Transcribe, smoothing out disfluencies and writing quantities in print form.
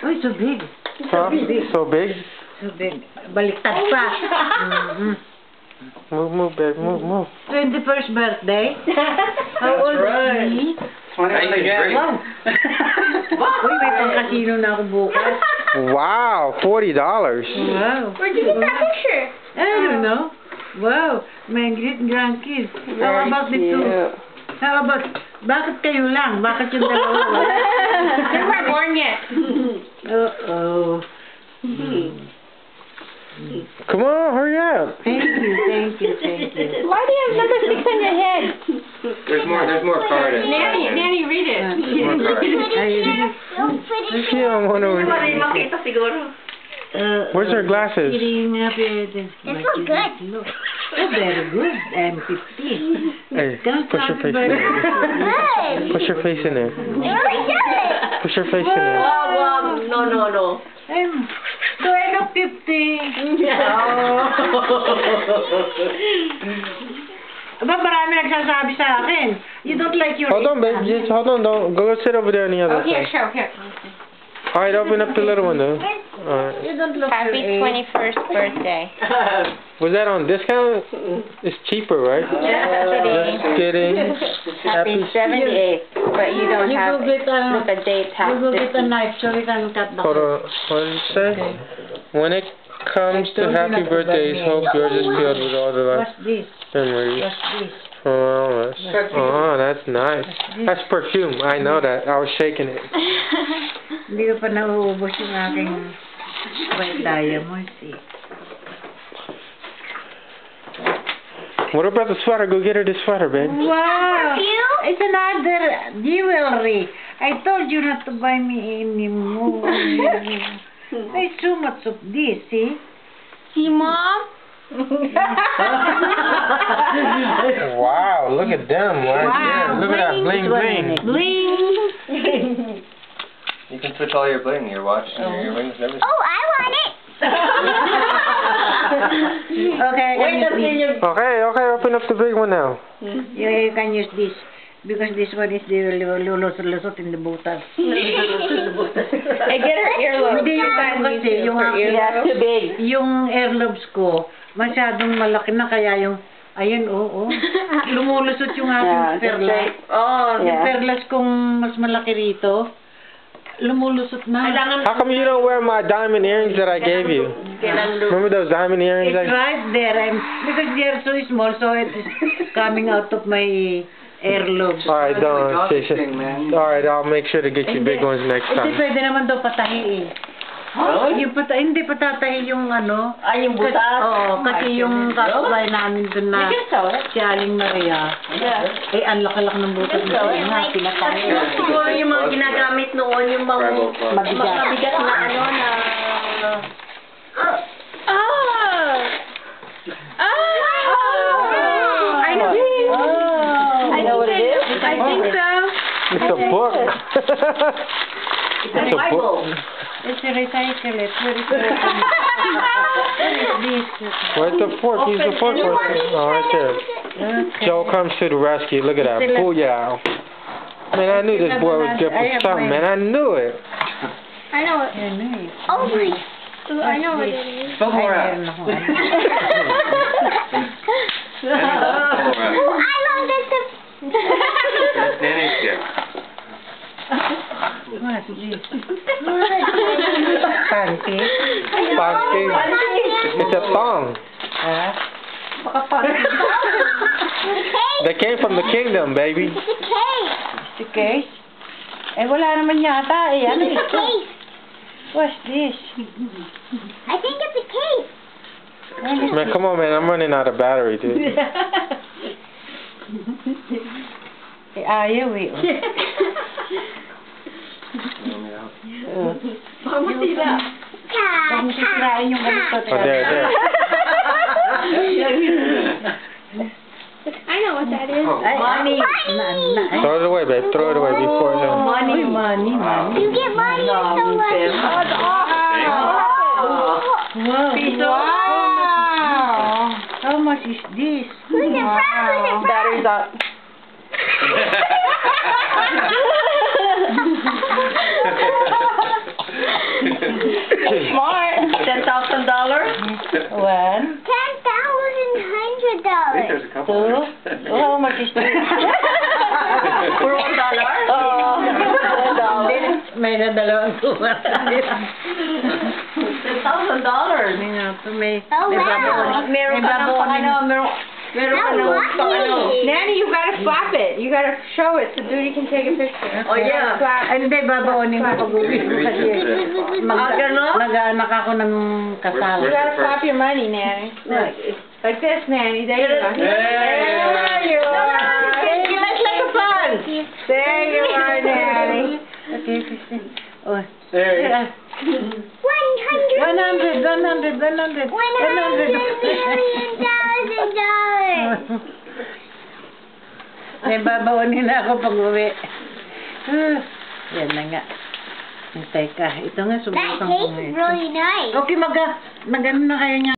Uy, so big. Huh? So big? So big. Baliktad pa. Move, babe. Move. 21st birthday? How old is he? 21 again. Wow. Uy, may pang-casino na ako bukas. Wow, $40. Wow. Where'd you get that picture? I don't know. Wow. My great-grandkids. How about the two? How about, bakit kayo lang? Bakit yung dalawa? They weren't born yet. Uh-oh. Come on, hurry up. Thank you. Why do you have number 6 on your head? There's more card in Nanny, read it. More card. She don't want to. Makita siguro. Where's her glasses? This one's good. Look. Oh, very good. I'm 15. Hey, Can't push your face in there. Good. Push your face in there. Really good. Push your face in there. Wow. No. So I look 15. Aba, marami nagsasabi sa akin. You don't like your... Hold on, babe. Just hold on. Don't go sit over there on the other Here, side. here. All right, open up the little one, though. All right. You don't look Happy your age. 21st birthday. Was that on discount? It's cheaper, right? Just kidding. Happy 78th, but you don't You have go get a... the date You go get a past knife so we can cut the... Hold on. What did it say? When it comes to happy birthdays, hope yours is filled with all the What's this? memories. What's this? Oh, that's nice. That's perfume. I know that. I was shaking it. Hindi ko pa nauubos yung aking white diamonds eh. What about the sweater? Go get her the sweater, babe. Wow! It's another jewelry. I told you not to buy me anymore. There's so much of this, see? See, Mom? Wow, look at them. Wow, Look at that bling bling. Bling! You can switch all your bling, your watch, and your earrings, and everything. Oh, I want it. Okay, Okay, open up the big one now. you can use this. Because this one is the lulusot in the butas. Hey, get her earlobes. Hindi yung kasi, yung aking, too big. yung earlobes ko, masyadong malaki na kaya yung, ayun, oo. Lumulusot yung aking perlas. Yung perlas kong mas malaki rito, lumulusot na. How come you don't wear my diamond earrings that I gave you? Remember those diamond earrings? It's right there. Because they are so small, so it is coming out of my earlobes. Alright, don't. Alright, I'll make sure to get you big ones next Hindi, time. pwede naman daw patahi eh. Yung hindi patatahi yung ano. Yung butas? Oo, kasi yung kapitbahay namin dun na si Aling Maria. Eh, ang laki-laki ng butas nito. Nga, pinatahi. Siguro yung mga ginagamit noon, yung mga mabigat na ano na... I know what it is. I think so. It's a book. It's a Bible. It's a recycle it. Where is it? What is this? Where's the fork? Use the fork. Oh, right there. Joe comes to the rescue. Look at that. Booyah. Man, I knew this boy was good for something, man. I knew it. I know it. Oh my. I know what it is. Spell more out. I love this. Nanny's gift. What is this? Panty. Panty. It's a thong. They came from the kingdom, baby. It's a case. It's a case? Eh, wala naman yata eh. Ano It's a ito? case. What's this? I think it's a case. Man, come on, man. I'm running out of battery, dude. Eh, ayaw eh. Baka masira. Huwag mo sisirain yung ganito. Oh, there. I know what that is. Money. Throw it away, babe. Throw it away before it. Money. You get money or so much. Wow. How much is this? Who's in front? Battery's up. 2? Oh, how much is that? For $1? Oo. May na dalawang tuwa. $10,000. May nga po, may Meron ka ng pang meron ka ng pang Nanny, you gotta flap it. You gotta show it so Duty can take a picture. Oh, yeah. Flap. Ay, hindi, babaonin ko pag-uwi ko kasi Ganon? nag-aanak ako ng kasal. You gotta flap your money, Nanny. Like this, Nanny. There you go. There you are. He looks like a fun. There you are, Nanny. Okay, 15. Oh. There you go. 100. May babaonin na ako pag-uwi. Yan na nga. Teka, ito nga, subukan ko ngayon. Really nice. Okay, mag-ano na kayo niya.